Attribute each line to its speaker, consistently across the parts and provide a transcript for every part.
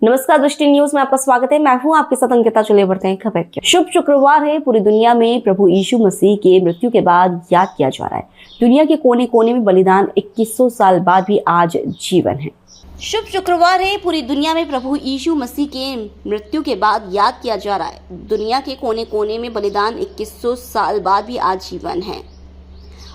Speaker 1: नमस्कार, दृष्टि न्यूज में आपका स्वागत है। मैं हूं आपके साथ अंकिता। चलिए बढ़ते हैं खबर की। शुभ शुक्रवार है। पूरी दुनिया में प्रभु यीशु मसीह के मृत्यु के बाद याद किया जा रहा है। दुनिया के कोने कोने में बलिदान 2100 साल बाद भी आज जीवन है। शुभ शुक्रवार है। पूरी दुनिया में प्रभु यीशु मसीह के मृत्यु के बाद याद किया जा रहा है। दुनिया के कोने कोने में बलिदान 2100 साल बाद भी आज जीवन है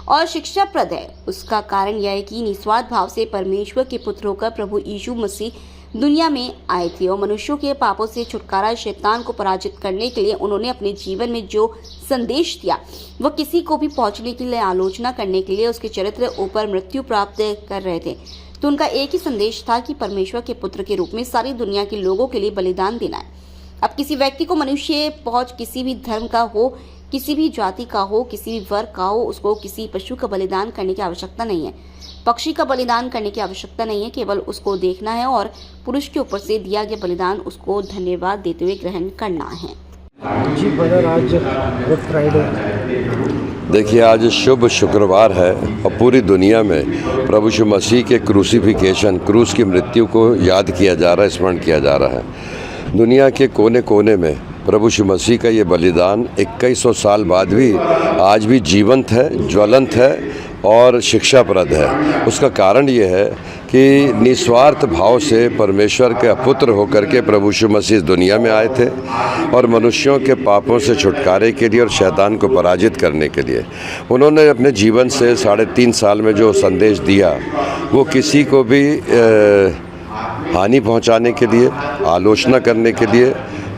Speaker 1: और शिक्षाप्रद है। उसका कारण यह है कि निस्वार्थ भाव से परमेश्वर के पुत्र होकर प्रभु यीशु मसीह दुनिया में आए थे और मनुष्यों के पापों से छुटकारा, शैतान को पराजित करने के लिए उन्होंने अपने जीवन में जो संदेश दिया वह किसी को भी पहुंचने के लिए, आलोचना करने के लिए उसके चरित्र ऊपर मृत्यु प्राप्त कर रहे थे। तो उनका एक ही संदेश था कि परमेश्वर के पुत्र के रूप में सारी दुनिया के लोगों के लिए बलिदान देना है। अब किसी व्यक्ति को मनुष्य पहुंच किसी भी धर्म का हो, किसी भी जाति का हो, किसी भी वर्ग का हो, उसको किसी पशु का बलिदान करने की आवश्यकता नहीं है, पक्षी का बलिदान करने की आवश्यकता नहीं है। केवल उसको देखना है और पुरुष के ऊपर से दिया गया बलिदान उसको धन्यवाद देते हुए ग्रहण करना है।
Speaker 2: जी ब्रदर, आज गुड फ्राइडे।
Speaker 3: देखिए, आज शुभ शुक्रवार है और पूरी दुनिया में प्रभु यीशु मसीह के क्रूसिफिकेशन, क्रूस की मृत्यु को याद किया जा रहा है, स्मरण किया जा रहा है। दुनिया के कोने कोने में प्रभु यीशु मसीह का ये बलिदान 2100 साल बाद भी आज भी जीवंत है, ज्वलंत है और शिक्षाप्रद है। उसका कारण ये है कि निस्वार्थ भाव से परमेश्वर के पुत्र होकर के प्रभु यीशु मसीह इस दुनिया में आए थे और मनुष्यों के पापों से छुटकारे के लिए और शैतान को पराजित करने के लिए उन्होंने अपने जीवन से 3.5 साल में जो संदेश दिया वो किसी को भी हानि पहुंचाने के लिए, आलोचना करने के लिए,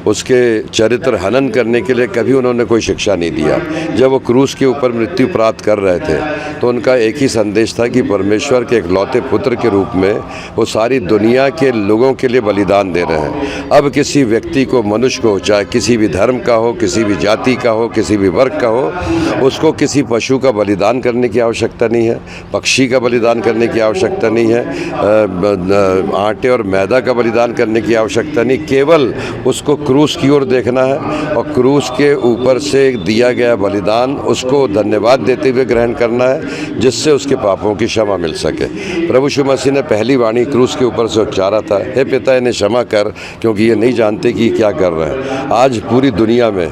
Speaker 3: उसके चरित्र हनन करने के लिए कभी उन्होंने कोई शिक्षा नहीं दिया। जब वो क्रूस के ऊपर मृत्यु प्राप्त कर रहे थे तो उनका एक ही संदेश था कि परमेश्वर के इकलौते पुत्र के रूप में वो सारी दुनिया के लोगों के लिए बलिदान दे रहे हैं। अब किसी व्यक्ति को, मनुष्य को, चाहे किसी भी धर्म का हो, किसी भी जाति का हो, किसी भी वर्ग का हो, उसको किसी पशु का बलिदान करने की आवश्यकता नहीं है, पक्षी का बलिदान करने की आवश्यकता नहीं है, आटे और मैदा का बलिदान करने की आवश्यकता नहीं। केवल उसको क्रूस की ओर देखना है और क्रूस के ऊपर से दिया गया बलिदान उसको धन्यवाद देते हुए ग्रहण करना है, जिससे उसके पापों की क्षमा मिल सके। प्रभु यीशु मसीह ने पहली वाणी क्रूस के ऊपर से उच्चारा था, हे पिता, इन्हें क्षमा कर क्योंकि ये नहीं जानते कि क्या कर रहे हैं। आज पूरी दुनिया में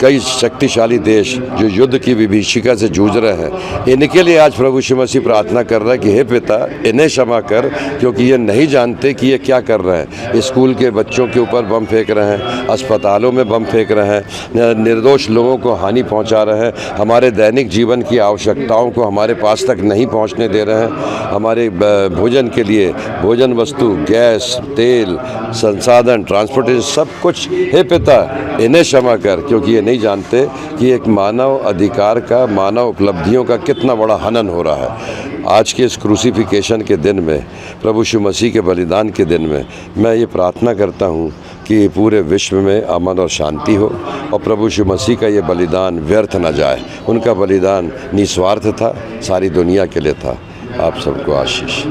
Speaker 3: कई शक्तिशाली देश जो युद्ध की विभीषिका से जूझ रहे हैं, इनके लिए आज प्रभु यीशु मसीह प्रार्थना कर रहा है कि हे पिता, इन्हें क्षमा कर क्योंकि ये नहीं जानते कि ये क्या कर रहे हैं। स्कूल के बच्चों के ऊपर बम फेंक रहे हैं, अस्पतालों में बम फेंक रहे हैं, निर्दोष लोगों को हानि पहुंचा रहे हैं, हमारे दैनिक जीवन की आवश्यकताओं को हमारे पास तक नहीं पहुंचने दे रहे हैं। हमारे भोजन के लिए भोजन वस्तु, गैस, तेल, संसाधन, ट्रांसपोर्टेशन, सब कुछ, हे पिता, इन्हें क्षमा कर क्योंकि ये नहीं जानते कि एक मानव अधिकार का, मानव उपलब्धियों का कितना बड़ा हनन हो रहा है। आज के इस क्रूसिफिकेशन के दिन में, प्रभु यीशु मसीह के बलिदान के दिन में, मैं ये प्रार्थना करता हूँ कि पूरे विश्व में अमन और शांति हो और प्रभु यीशु मसीह का ये बलिदान व्यर्थ न जाए। उनका बलिदान निस्वार्थ था, सारी दुनिया के लिए था। आप सबको आशीष।